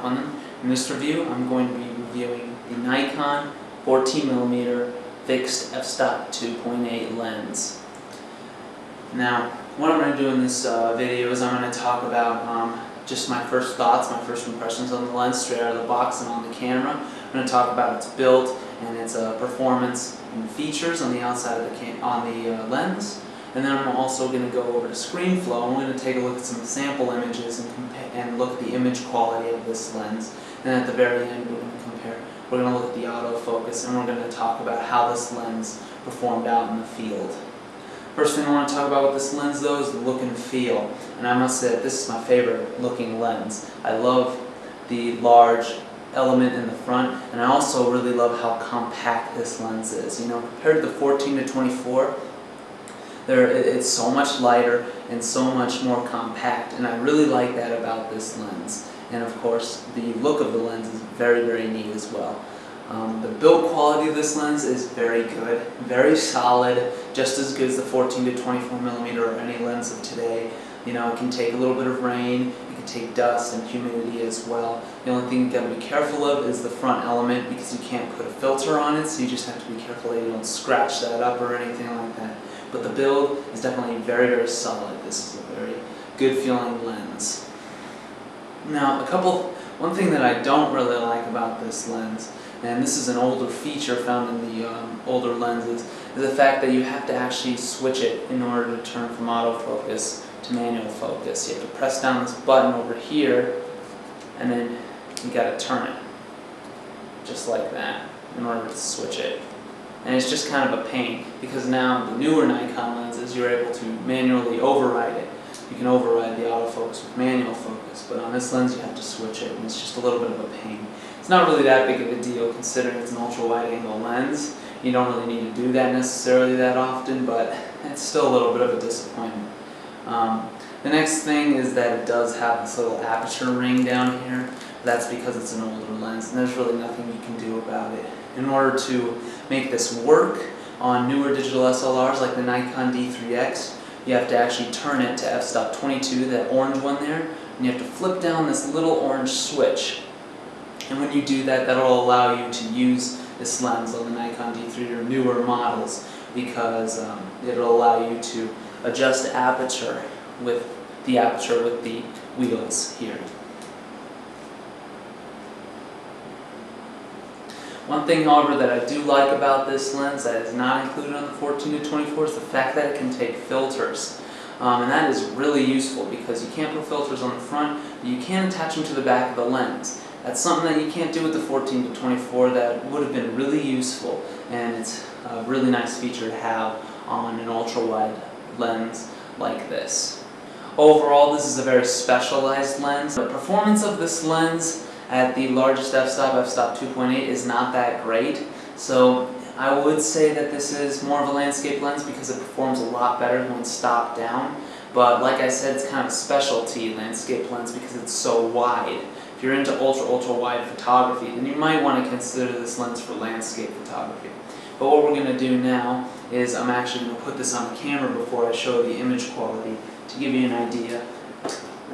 on them. In this review, I'm going to be reviewing the Nikon 14mm fixed f-stop 2.8 lens. Now, what I'm going to do in this video is I'm going to talk about just my first thoughts, my first impressions on the lens straight out of the box and on the camera. I'm going to talk about its build and its performance and features on the outside of the lens. And then I'm also going to go over to screen flow. I'm going to take a look at some sample images and look at the image quality of this lens. And at the very end, we're going to compare. We're going to look at the autofocus, and we're going to talk about how this lens performed out in the field. First thing I want to talk about with this lens, though, is the look and feel. And I must say that this is my favorite looking lens. I love the large element in the front, and I also really love how compact this lens is. You know, compared to the 14 to 24, it's so much lighter and so much more compact, and I really like that about this lens. And of course, the look of the lens is very, very neat as well. The build quality of this lens is very good, very solid, just as good as the 14 to 24mm or any lens of today. You know, it can take a little bit of rain, it can take dust and humidity as well. The only thing you got to be careful of is the front element, because you can't put a filter on it, so you just have to be careful that you don't scratch that up or anything like that. But the build is definitely very, very solid. This is a very good feeling lens. Now, one thing that I don't really like about this lens, and this is an older feature found in the older lenses, is the fact that you have to actually switch it in order to turn from autofocus to manual focus. You have to press down this button over here, and then you got to turn it, just like that, in order to switch it. And it's just kind of a pain, because now the newer Nikon lenses, you're able to manually override it. You can override the autofocus with manual focus, but on this lens you have to switch it, and it's just a little bit of a pain. It's not really that big of a deal considering it's an ultra-wide angle lens. You don't really need to do that necessarily that often, but it's still a little bit of a disappointment. The next thing is that it does have this little aperture ring down here. That's because it's an older lens, and there's really nothing you can do about it. In order to make this work on newer digital SLRs like the Nikon D3X, you have to actually turn it to f-stop 22, that orange one there, and you have to flip down this little orange switch. And when you do that, that'll allow you to use this lens on the Nikon D3 or newer models, because it'll allow you to adjust aperture with the wheels here. One thing, however, that I do like about this lens that is not included on the 14 to 24 is the fact that it can take filters. And that is really useful, because you can't put filters on the front, but you can attach them to the back of the lens. That's something that you can't do with the 14 to 24 that would have been really useful, and it's a really nice feature to have on an ultra-wide lens like this. Overall, this is a very specialized lens. The performance of this lens at the largest f-stop, f-stop 2.8, is not that great. So I would say that this is more of a landscape lens because it performs a lot better when stopped down. But like I said, it's kind of a specialty landscape lens because it's so wide. If you're into ultra wide photography, then you might want to consider this lens for landscape photography. But what we're going to do now is I'm actually going to put this on the camera before I show the image quality to give you an idea,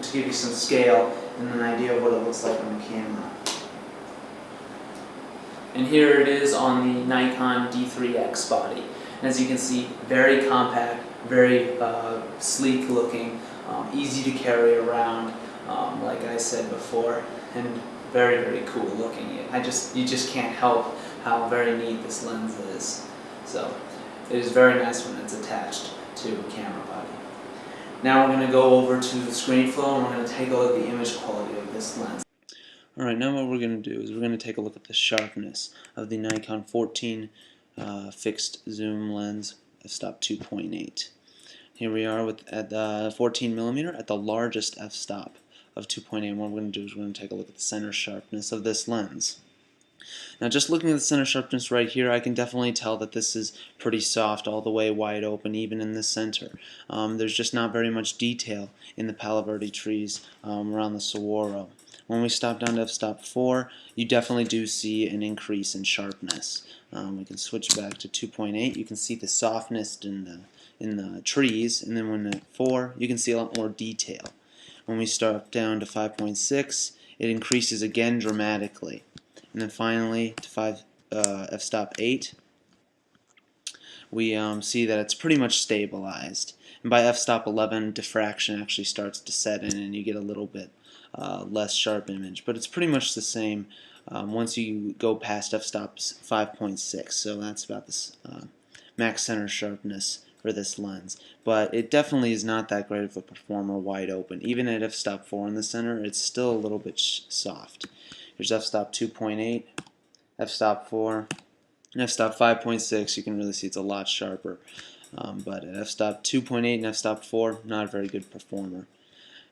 to give you some scale and an idea of what it looks like on the camera. And here it is on the Nikon D3X body. And as you can see, very compact, very sleek looking, easy to carry around, like I said before, and very, very cool looking. You just can't help how very neat this lens is. So it is very nice when it's attached to a camera body. Now we're going to go over to the screen flow, and we're going to take a look at the image quality of this lens. Alright, now what we're going to do is we're going to take a look at the sharpness of the Nikon 14 fixed zoom lens f-stop 2.8. Here we are at the 14mm at the largest f-stop of 2.8, and what we're going to do is we're going to take a look at the center sharpness of this lens. Now, just looking at the center sharpness right here, I can definitely tell that this is pretty soft all the way wide open, even in the center. There's just not very much detail in the Palo Verde trees around the Saguaro. When we stop down to f-stop 4, you definitely do see an increase in sharpness. We can switch back to 2.8. You can see the softness in the trees, and then when at 4, you can see a lot more detail. When we start down to 5.6, it increases again dramatically. And then finally to f-stop 8, we see that it's pretty much stabilized. And by f-stop 11, diffraction actually starts to set in and you get a little bit less sharp image. But it's pretty much the same once you go past f-stop 5.6. So that's about this max center sharpness for this lens. But it definitely is not that great of a performer wide open. Even at f-stop 4 in the center, it's still a little bit soft. Here's f-stop 2.8, f-stop 4, and f-stop 5.6, you can really see it's a lot sharper. But at f-stop 2.8 and f-stop 4, not a very good performer.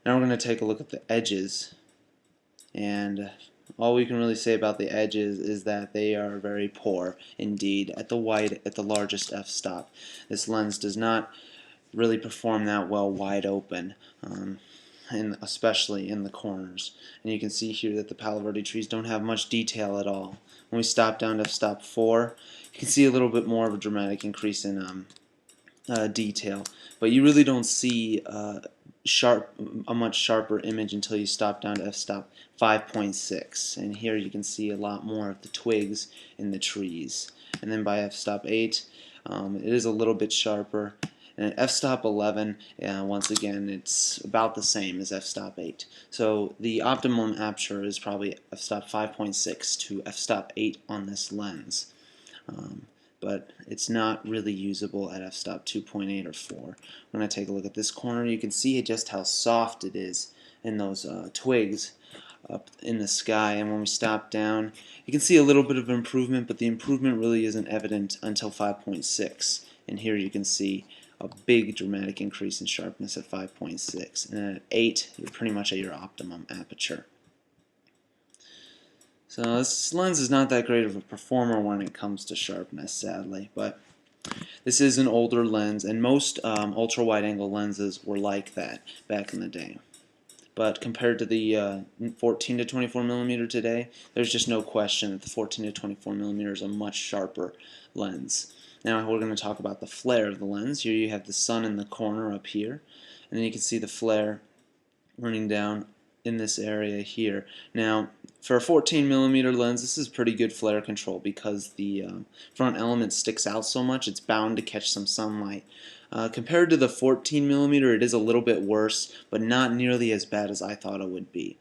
Now we're going to take a look at the edges. And all we can really say about the edges is that they are very poor indeed at the largest f-stop. This lens does not really perform that well wide open, and especially in the corners. And you can see here that the Palo Verde trees don't have much detail at all. When we stop down to f-stop 4, you can see a little bit more of a dramatic increase in detail, but you really don't see a much sharper image until you stop down to f-stop 5.6, and here you can see a lot more of the twigs in the trees. And then by f-stop 8, it is a little bit sharper. And at f-stop 11, once again, it's about the same as f-stop 8. So the optimum aperture is probably f-stop 5.6 to f-stop 8 on this lens. But it's not really usable at f-stop 2.8 or 4. We're going to take a look at this corner. You can see just how soft it is in those twigs up in the sky. And when we stop down, you can see a little bit of improvement, but the improvement really isn't evident until 5.6. And here you can see a big dramatic increase in sharpness at 5.6. And then at 8, you're pretty much at your optimum aperture. So this lens is not that great of a performer when it comes to sharpness, sadly, but this is an older lens, and most ultra-wide-angle lenses were like that back in the day. But compared to the 14 to 24 millimeter today, there's just no question that the 14 to 24 millimeter is a much sharper lens. Now we're going to talk about the flare of the lens. Here you have the sun in the corner up here, and then you can see the flare running down in this area here. Now, for a 14 millimeter lens, this is pretty good flare control because the front element sticks out so much, it's bound to catch some sunlight. Compared to the 14 millimeter, it is a little bit worse, but not nearly as bad as I thought it would be.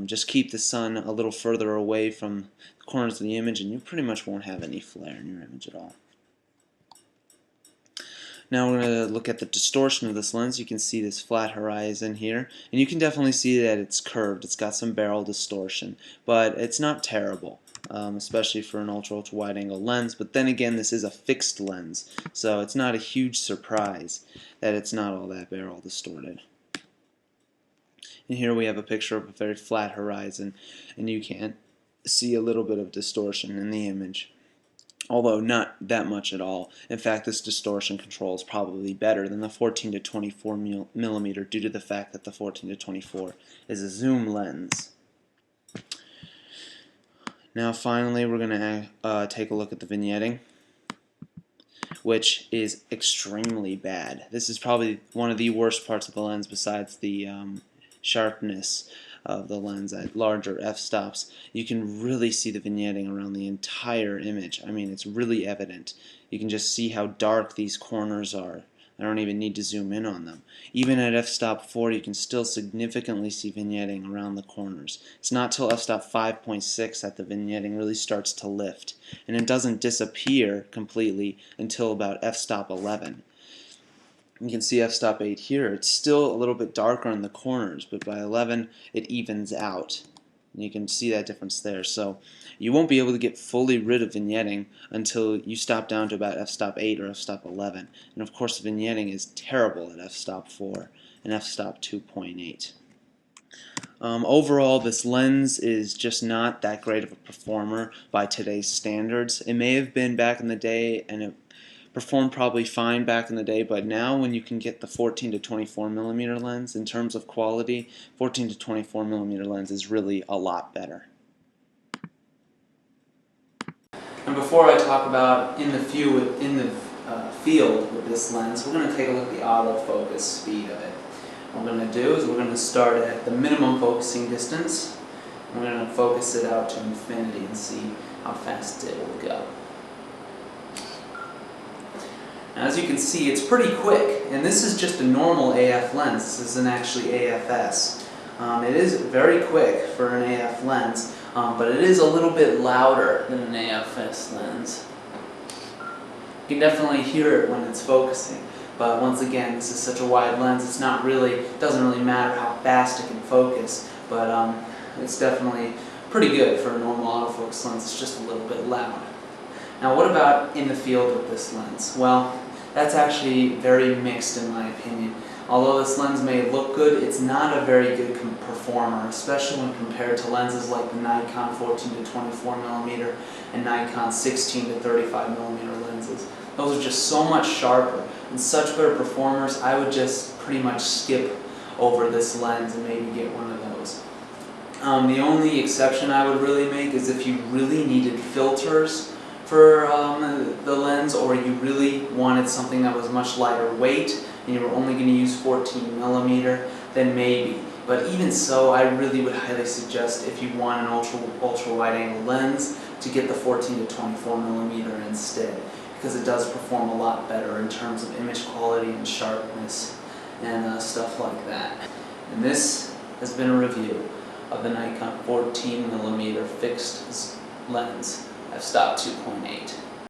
Just keep the sun a little further away from the corners of the image, and you pretty much won't have any flare in your image at all. Now we're going to look at the distortion of this lens. You can see this flat horizon here, and you can definitely see that it's curved. It's got some barrel distortion, but it's not terrible, especially for an ultra wide angle lens. But then again, this is a fixed lens, so it's not a huge surprise that it's not all that barrel distorted. And here we have a picture of a very flat horizon, and you can see a little bit of distortion in the image, although not that much at all. In fact, this distortion control is probably better than the 14 to 24 millimeter due to the fact that the 14 to 24 is a zoom lens. Now finally we're going to take a look at the vignetting, which is extremely bad. This is probably one of the worst parts of the lens besides the sharpness of the lens at larger f-stops. You can really see the vignetting around the entire image. I mean, it's really evident. You can just see how dark these corners are. I don't even need to zoom in on them. Even at f-stop 4, you can still significantly see vignetting around the corners. It's not till f-stop 5.6 that the vignetting really starts to lift, and it doesn't disappear completely until about f-stop 11. You can see f-stop 8 here. It's still a little bit darker in the corners, but by 11 it evens out. And you can see that difference there. So you won't be able to get fully rid of vignetting until you stop down to about f-stop 8 or f-stop 11. And of course, the vignetting is terrible at f-stop 4 and f-stop 2.8. Overall, this lens is just not that great of a performer by today's standards. It may have been back in the day, and it performed probably fine back in the day, but now when you can get the 14 to 24 millimeter lens, in terms of quality, 14 to 24 millimeter lens is really a lot better. And before I talk about in the field with this lens, we're going to take a look at the autofocus speed of it. What we're going to do is we're going to start at the minimum focusing distance, I'm going to focus it out to infinity and see how fast it will go. Now, as you can see, it's pretty quick, and this is just a normal AF lens. This isn't actually AFS. It is very quick for an AF lens, but it is a little bit louder than an AFS lens. You can definitely hear it when it's focusing, but once again, this is such a wide lens, it doesn't really matter how fast it can focus, but it's definitely pretty good for a normal autofocus lens. It's just a little bit loud. Now, what about in the field with this lens? Well, that's actually very mixed in my opinion. Although this lens may look good, it's not a very good performer, especially when compared to lenses like the Nikon 14 to 24mm and Nikon 16 to 35mm lenses. Those are just so much sharper and such better performers. I would just pretty much skip over this lens and maybe get one of those. The only exception I would really make is if you really needed filters for the lens, or you really wanted something that was much lighter weight and you were only going to use 14mm, then maybe. But even so, I really would highly suggest, if you want an ultra wide angle lens, to get the 14 to 24mm instead, because it does perform a lot better in terms of image quality and sharpness and stuff like that. And this has been a review of the Nikon 14mm fixed lens f-stop 2.8.